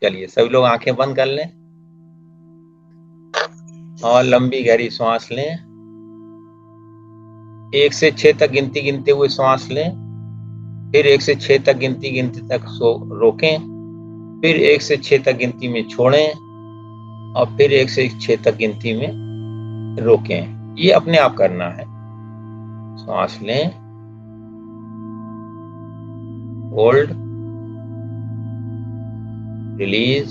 चलिए सभी लोग आंखें बंद कर लें और लंबी गहरी सांस लें। 1 से 6 तक गिनती गिनते हुए सांस लें, फिर 1 से 6 तक गिनती तक रोकें, फिर 1 से 6 तक गिनती में छोड़ें और फिर 1 से 6 तक गिनती में रोकें। ये अपने आप करना है। सांस लें, होल्ड, रिलीज,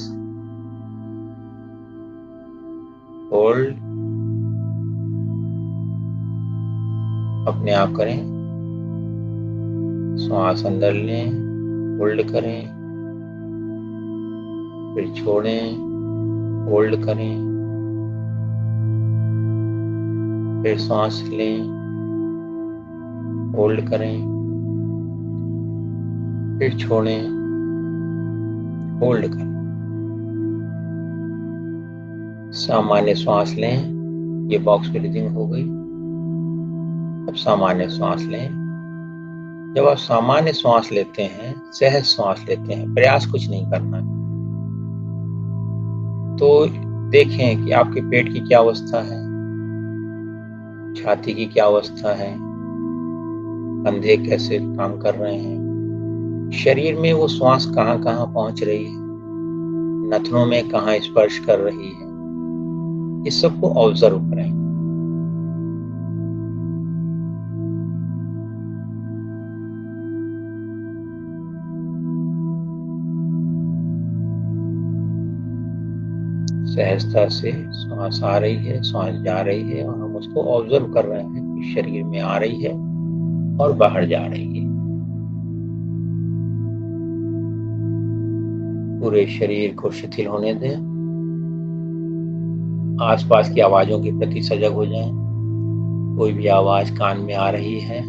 होल्ड, अपने आप करें। सांस अंदर लें, होल्ड करें, फिर छोड़ें, होल्ड करें, फिर सांस लें, होल्ड करें, फिर छोड़ें, होल्ड करें। सामान्य श्वास लें। ये बॉक्स ब्रीथिंग हो गई। अब सामान्य श्वास लें। जब आप सामान्य श्वास लेते हैं, सहज श्वास लेते हैं, प्रयास कुछ नहीं करना है, तो देखें कि आपके पेट की क्या अवस्था है, छाती की क्या अवस्था है, कंधे कैसे काम कर रहे हैं, शरीर में वो श्वास कहाँ कहाँ पहुंच रही है, नथनों में कहाँ स्पर्श कर रही है, इस सबको ऑब्जर्व करें। सहजता से श्वास आ रही है, श्वास जा रही है और हम उसको ऑब्जर्व कर रहे हैं कि शरीर में आ रही है और बाहर जा रही है। पूरे शरीर को शिथिल होने दें। आसपास की आवाजों के प्रति सजग हो जाएं। कोई भी आवाज कान में आ रही है,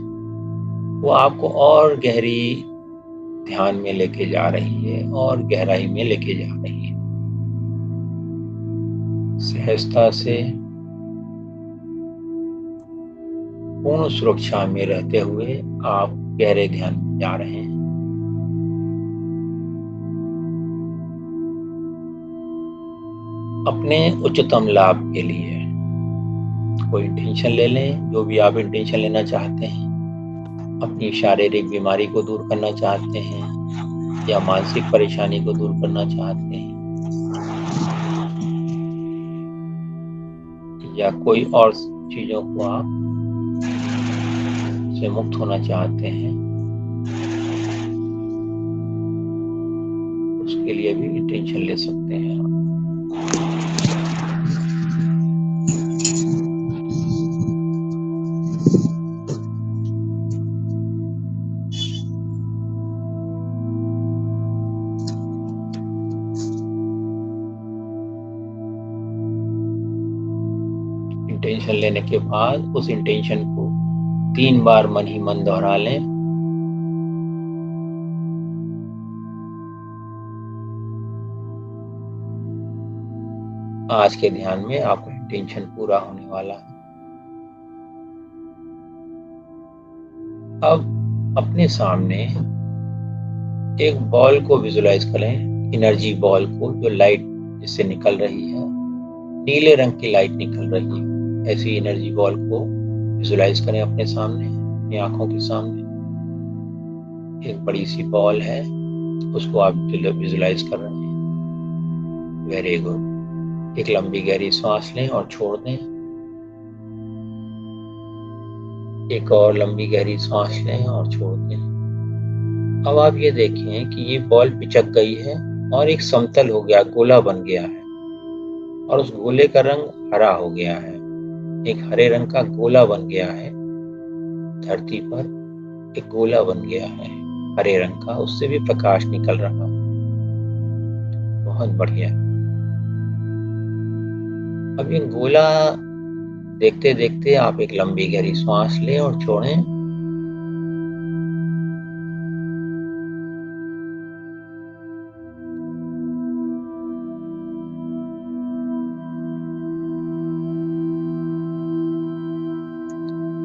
वो आपको और गहरी ध्यान में लेके जा रही है और गहराई में लेके जा रही है। सहजता से पूर्ण सुरक्षा में रहते हुए आप गहरे ध्यान में जा रहे हैं। अपने उच्चतम लाभ के लिए कोई इंटेंशन ले लें, जो भी आप इंटेंशन लेना चाहते हैं। अपनी शारीरिक बीमारी को दूर करना चाहते हैं या मानसिक परेशानी को दूर करना चाहते हैं या कोई और चीजों को आप से मुक्त होना चाहते हैं, उसके लिए भी इंटेंशन ले सकते हैं आप। इंटेंशन लेने के बाद उस इंटेंशन को 3 बार मन ही मन दोहरा लें। आज के ध्यान में आपका इंटेंशन पूरा होने वाला है। अब अपने सामने एक बॉल को विजुलाइज करें, एनर्जी बॉल को, जो लाइट जिससे निकल रही है, नीले रंग की लाइट निकल रही है। ऐसी एनर्जी बॉल को विजुलाइज करें अपने सामने, अपनी आंखों के सामने। एक बड़ी सी बॉल है, उसको आप विजुलाइज कर रहे हैं। Very good. एक लंबी गहरी सांस लें और छोड़ दें। एक और लंबी गहरी सांस लें और छोड़ दें। अब आप ये देखें कि ये बॉल पिचक गई है और एक समतल हो गया, गोला बन गया है और उस गोले का रंग हरा हो गया है। एक हरे रंग का गोला बन गया है। धरती पर एक गोला बन गया है हरे रंग का, उससे भी प्रकाश निकल रहा है। बहुत बढ़िया। अब ये गोला देखते देखते आप एक लंबी गहरी सांस लें और छोड़ें।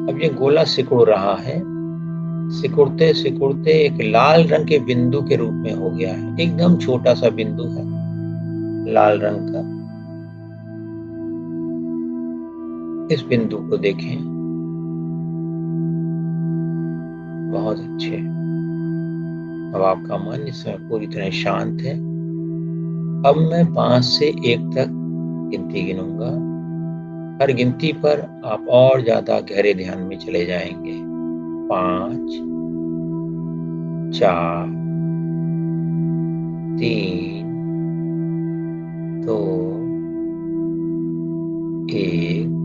अब ये गोला सिकुड़ रहा है। सिकुड़ते सिकुड़ते एक लाल रंग के बिंदु के रूप में हो गया है। एकदम छोटा सा बिंदु है, लाल रंग का। इस बिंदु को देखें। बहुत अच्छे। अब आपका मन इस समय पूरी तरह शांत है। अब मैं 5 से 1 तक गिनती गिनूंगा। हर गिनती पर आप और ज्यादा गहरे ध्यान में चले जाएंगे। 5, 4, 3, 2, 1।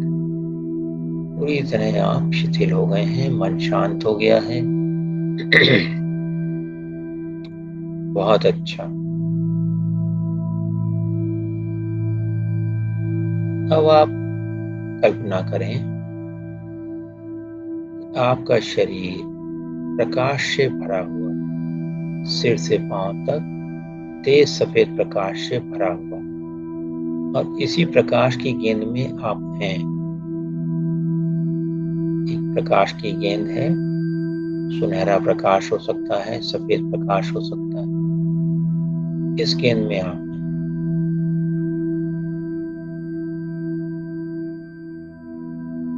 पूरी तरह आप शिथिल हो गए हैं, मन शांत हो गया है। बहुत अच्छा। अब आप कल्पना करें, आपका शरीर प्रकाश से भरा हुआ, सिर से पांव तक तेज सफेद प्रकाश से भरा हुआ। और इसी प्रकाश की गेंद में आप हैं। एक प्रकाश की गेंद है, सुनहरा प्रकाश हो सकता है, सफेद प्रकाश हो सकता है। इस गेंद में आप हैं।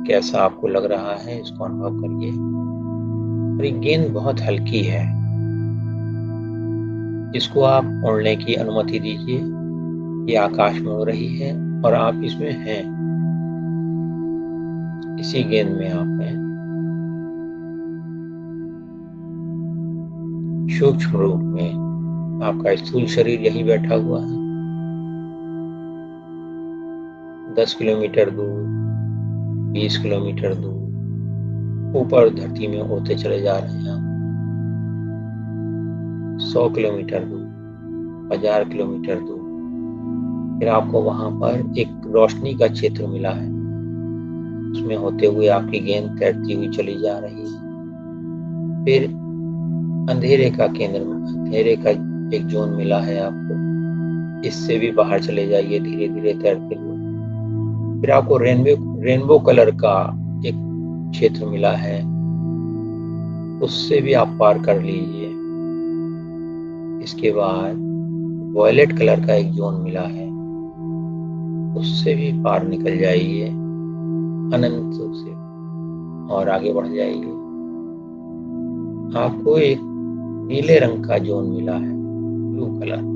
कैसा आपको लग रहा है, इसको अनुभव करिए। और ये गेंद बहुत हल्की है। इसको आप उड़ने की अनुमति दीजिए। ये आकाश में उड़ रही है और आप इसमें हैं। इसी गेंद में आप हैं। सूक्ष्म रूप में आपका स्थूल शरीर यहीं बैठा हुआ है। 10 किलोमीटर दूर, 20 किलोमीटर दूर ऊपर धरती में उड़ते चले जा रहे हैं। 100 किलोमीटर दूर, 1000 किलोमीटर दूर। फिर आपको वहां पर एक रोशनी का क्षेत्र मिला है। उसमें होते हुए आपकी गेंद तैरती हुई चली जा रही है। फिर अंधेरे का केंद्र में अंधेरे का एक जोन मिला है आपको। इससे भी बाहर चले जाइए धीरे धीरे तैरते हुए। फिर आपको रेनबो कलर का एक क्षेत्र मिला है। उससे भी आप पार कर लीजिए। इसके बाद वॉयलेट कलर का एक जोन मिला है। उससे भी पार निकल जाइए अनंत से और आगे बढ़ जाइए। आपको एक नीले रंग का जोन मिला है, ब्लू कलर।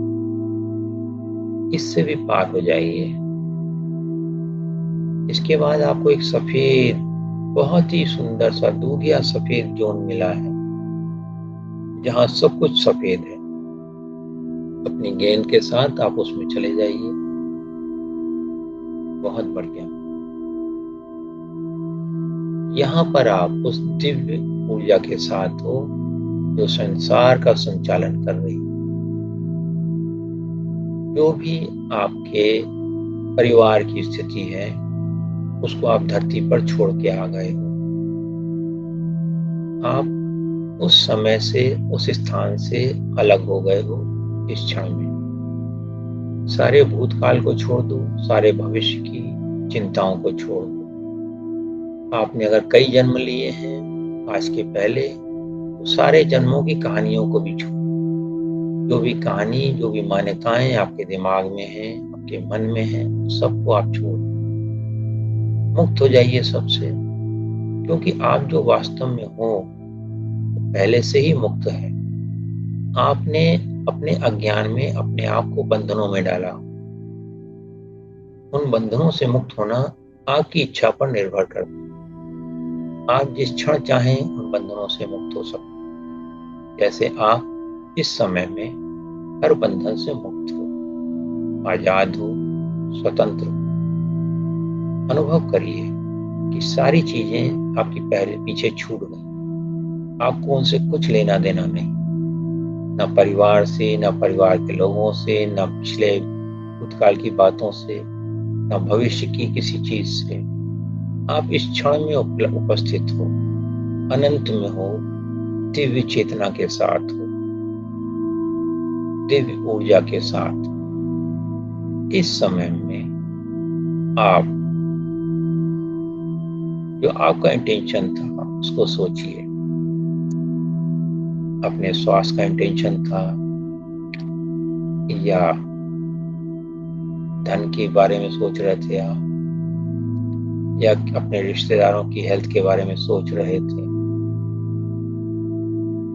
इससे भी पार हो जाइए। इसके बाद आपको एक सफेद, बहुत ही सुंदर सा दूधिया सफेद जोन मिला है, जहां सब कुछ सफेद है। अपनी गेंद के साथ आप उसमें चले जाइए। बहुत बढ़िया। यहाँ पर आप उस दिव्य ऊर्जा के साथ हो जो संसार का संचालन कर रही है। जो भी आपके परिवार की स्थिति है, उसको आप धरती पर छोड़ के आ गए हो। आप उस समय से, उस स्थान से अलग हो गए हो इस क्षण में। सारे भूतकाल को छोड़ दो, सारे भविष्य की चिंताओं को छोड़ दो। आपने अगर कई जन्म लिए हैं आज के पहले, तो सारे जन्मों की कहानियों को भी छोड़। जो भी कहानी, जो भी मान्यताएं आपके दिमाग में हैं, आपके मन में हैं, सबको आप छोड़ दो। मुक्त हो जाइए सबसे। क्योंकि आप जो वास्तव में हो पहले से ही मुक्त है। आपने अपने अज्ञान में अपने आप को बंधनों में डाला। उन बंधनों से मुक्त होना आपकी इच्छा पर निर्भर करता है। आप जिस क्षण चाहें उन बंधनों से मुक्त हो सकते हैं। जैसे आप इस समय में हर बंधन से मुक्त हो, आजाद हो, स्वतंत्र हो। अनुभव करिए कि सारी चीजें आपकी पहले पीछे छूट गई। आपको उनसे कुछ लेना देना नहीं। न परिवार से, न परिवार के लोगों से, न पिछले भूतकाल की बातों से, न भविष्य की किसी चीज से। आप इस क्षण में उपस्थित हो, अनंत में हो, दिव्य चेतना के साथ हो, दिव्य ऊर्जा के साथ। इस समय में आप जो आपका इंटेंशन था उसको सोचिए। अपने स्वास्थ्य का इंटेंशन था, या धन के बारे में सोच रहे थे आप, या अपने रिश्तेदारों की हेल्थ के बारे में सोच रहे थे,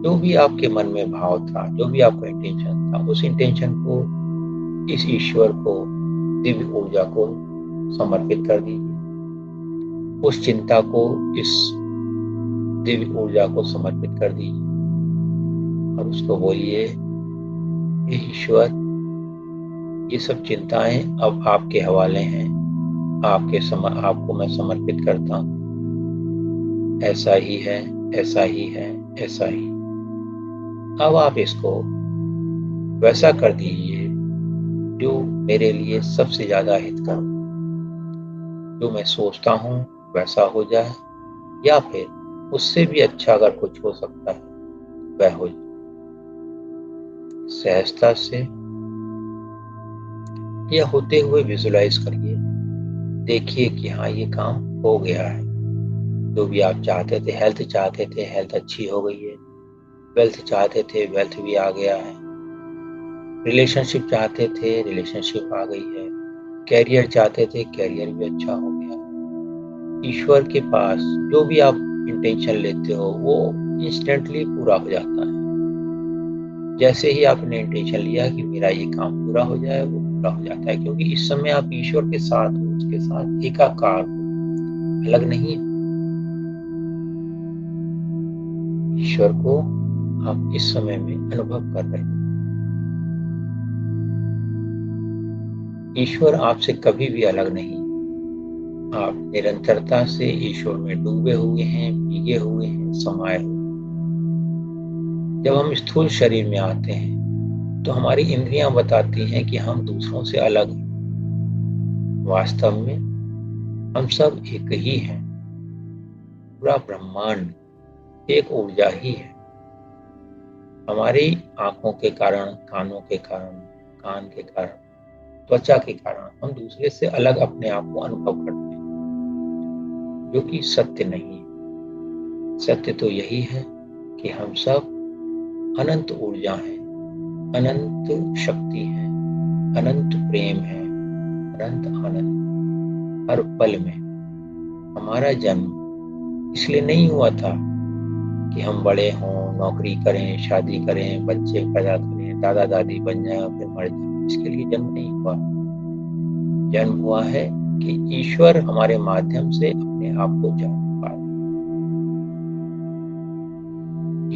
जो भी आपके मन में भाव था, जो भी आपका इंटेंशन था, उस इंटेंशन को इस ईश्वर को, दिव्य ऊर्जा को समर्पित कर दीजिए। उस चिंता को इस दिव्य ऊर्जा को समर्पित कर दीजिए और उसको बोलिए, हे ईश्वर, ये सब चिंताएं अब आपके हवाले हैं, आपको मैं समर्पित करता हूँ। ऐसा ही है, ऐसा ही है, ऐसा ही। अब आप इसको वैसा कर दीजिए जो मेरे लिए सबसे ज्यादा हितकर, जो मैं सोचता हूँ वैसा हो जाए, या फिर उससे भी अच्छा अगर कुछ हो सकता है वह हो जाए। सहजता से यह होते हुए विजुलाइज करिए, देखिए कि हाँ, ये काम हो गया है। जो भी आप चाहते थे, हेल्थ चाहते थे, हेल्थ अच्छी हो गई है। वेल्थ चाहते थे, वेल्थ भी आ गया है। रिलेशनशिप चाहते थे, रिलेशनशिप आ गई है। कैरियर चाहते थे, कैरियर भी अच्छा हो गया। ईश्वर के पास जो भी आप इंटेंशन लेते हो वो इंस्टेंटली पूरा हो जाता है। जैसे ही आपने इंटेंशन लिया कि मेरा ये काम पूरा हो जाए, वो पूरा हो जाता है, क्योंकि इस समय आप ईश्वर के साथ हो, उसके साथ एकाकार हो, अलग नहीं है। ईश्वर को आप इस समय में अनुभव कर रहे हैं। ईश्वर आपसे कभी भी अलग नहीं। आप निरंतरता से ईश्वर में डूबे हुए हैं, भीगे हुए हैं, समाये हुए। जब हम स्थूल शरीर में आते हैं तो हमारी इंद्रियां बताती हैं कि हम दूसरों से अलग हैं। वास्तव में हम सब एक ही हैं। पूरा ब्रह्मांड एक ऊर्जा ही है। हमारी आंखों के कारण, कानों के कारण, कान के कारण, त्वचा के कारण हम दूसरे से अलग अपने आप को अनुभव करते हैं, जो कि सत्य नहीं है। सत्य तो यही है कि हम सब अनंत ऊर्जा हैं, अनंत शक्ति है, अनंत प्रेम है, अनंत आनंद। हर पल में हमारा जन्म इसलिए नहीं हुआ था कि हम बड़े हों, नौकरी करें, शादी करें, बच्चे पैदा करें, दादा दादी बन जाएं और फिर मर जाएं। इसके लिए जन्म नहीं हुआ। जन्म हुआ है कि ईश्वर हमारे माध्यम से अपने आप को जान पाए।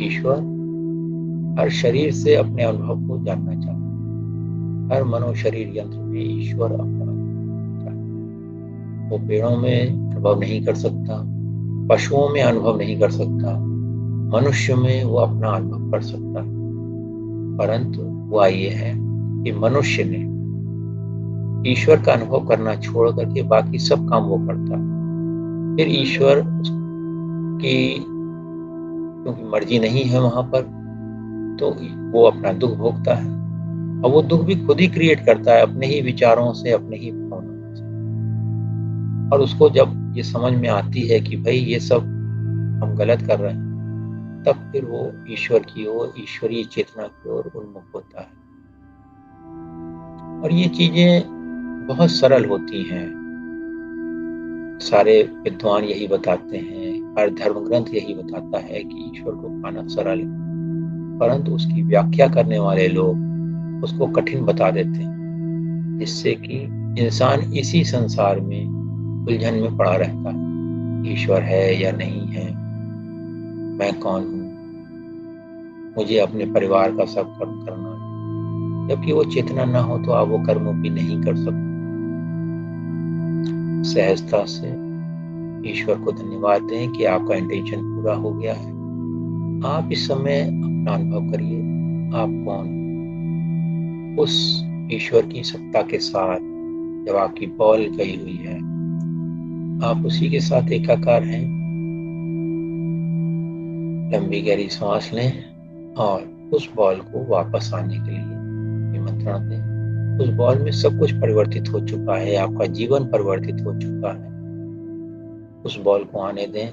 ईश्वर हर शरीर से अपने अनुभव को जानना चाहता है। हर मनो शरीर यंत्र में ईश्वर अपना अनुभव चाहता है। वो पेड़ों में अनुभव नहीं कर सकता, पशुओं में अनुभव नहीं कर सकता, मनुष्य में वो अपना अनुभव कर सकता है। परंतु हुआ ये है कि मनुष्य ने ईश्वर का अनुभव करना छोड़ करके बाकी सब काम वो करता है। फिर ईश्वर की क्योंकि मर्जी नहीं है वहां पर, तो वो अपना दुख भोगता है। और वो दुख भी खुद ही क्रिएट करता है, अपने ही विचारों से, अपने ही भावनाओं से। और उसको जब ये समझ में आती है कि भाई ये सब हम गलत कर रहे हैं, तब फिर वो ईश्वर की ओर, ईश्वरीय चेतना की ओर उन्मुख होता है। और ये चीजें बहुत सरल होती हैं। सारे विद्वान यही बताते हैं, हर धर्म ग्रंथ यही बताता है कि ईश्वर को पाना सरल है। परंतु उसकी व्याख्या करने वाले लोग उसको कठिन बता देते हैं, जिससे कि इंसान इसी संसार में उलझन में पड़ा रहता है। ईश्वर है या नहीं है, मैं कौन हूँ, मुझे अपने परिवार का सब कर्म करना है। जबकि वो चेतना ना हो तो आप वो कर्म भी नहीं कर सकते। सहजता से ईश्वर को धन्यवाद दें कि आपका इंटेंशन पूरा हो गया है। आप इस समय अपना अनुभव करिए, आप कौन हो। उस ईश्वर की सत्ता के साथ जब आपकी बॉल गई हुई है, आप उसी के साथ एकाकार हैं। लंबी गहरी सांस लें और उस बॉल को वापस आने के लिए निमंत्रण दें। उस बॉल में सब कुछ परिवर्तित हो चुका है, आपका जीवन परिवर्तित हो चुका है। उस बॉल को आने दें।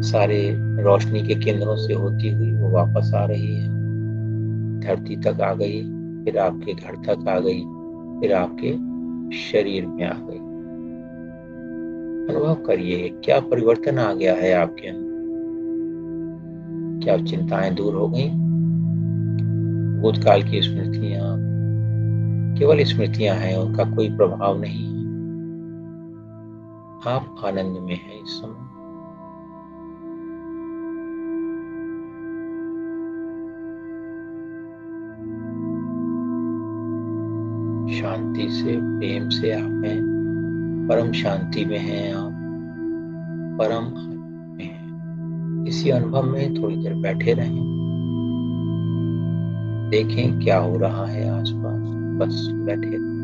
सारे रोशनी के केंद्रों से होती हुई वो वापस आ रही है, धरती तक आ गई, फिर आपके घर तक आ गई, फिर आपके शरीर में आ गई। अनुभव करिए क्या परिवर्तन आ गया है आपके अंदर। क्या चिंताएं दूर हो गई? भूतकाल की स्मृतियां केवल स्मृतियां हैं, उनका कोई प्रभाव नहीं है। आप आनंद में हैं इस समय। शांति से, प्रेम से आप हैं। परम शांति में हैं आप। परम आनंद में हैं। इसी अनुभव में थोड़ी देर बैठे रहें। देखें क्या हो रहा है आसपास। बस बैठे रहें।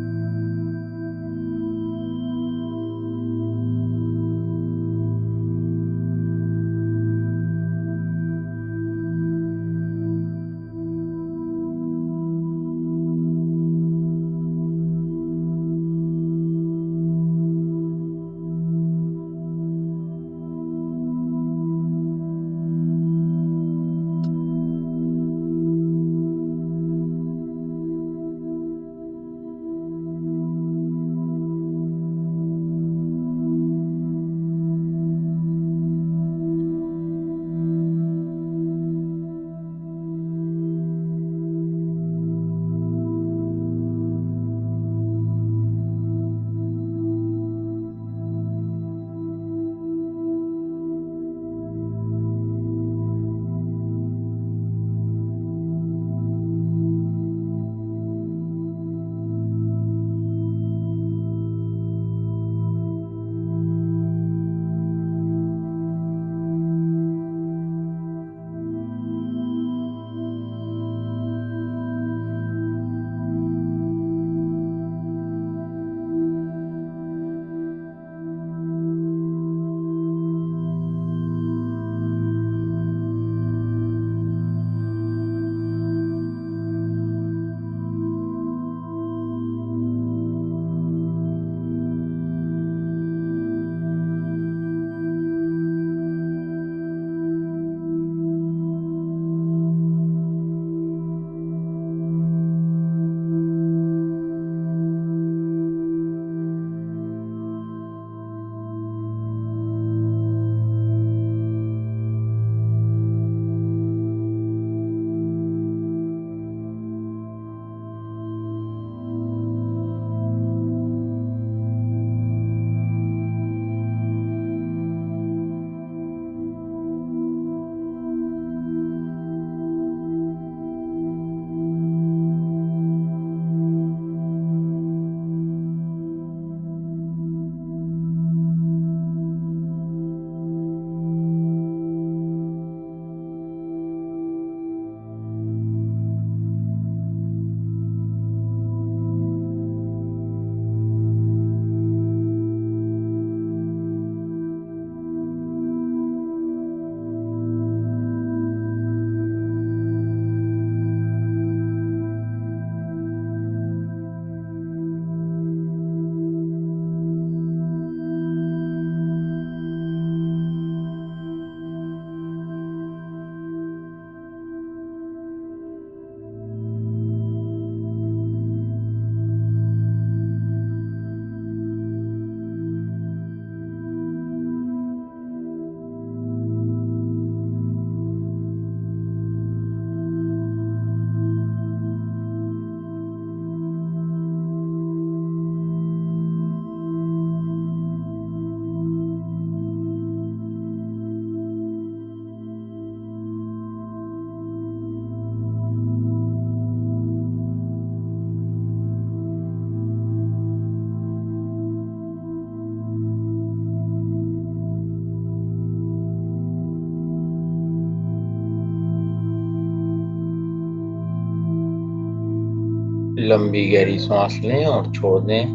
लंबी गहरी सांस लें और छोड़ दें।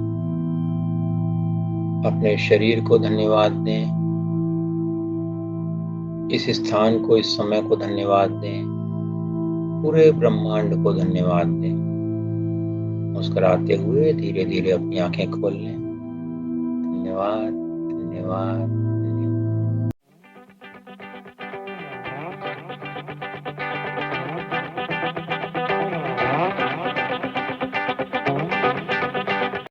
अपने शरीर को धन्यवाद दें। इस स्थान को, इस समय को धन्यवाद दें। पूरे ब्रह्मांड को धन्यवाद दें। मुस्कुराते हुए धीरे धीरे अपनी आंखें खोल लें। धन्यवाद, धन्यवाद।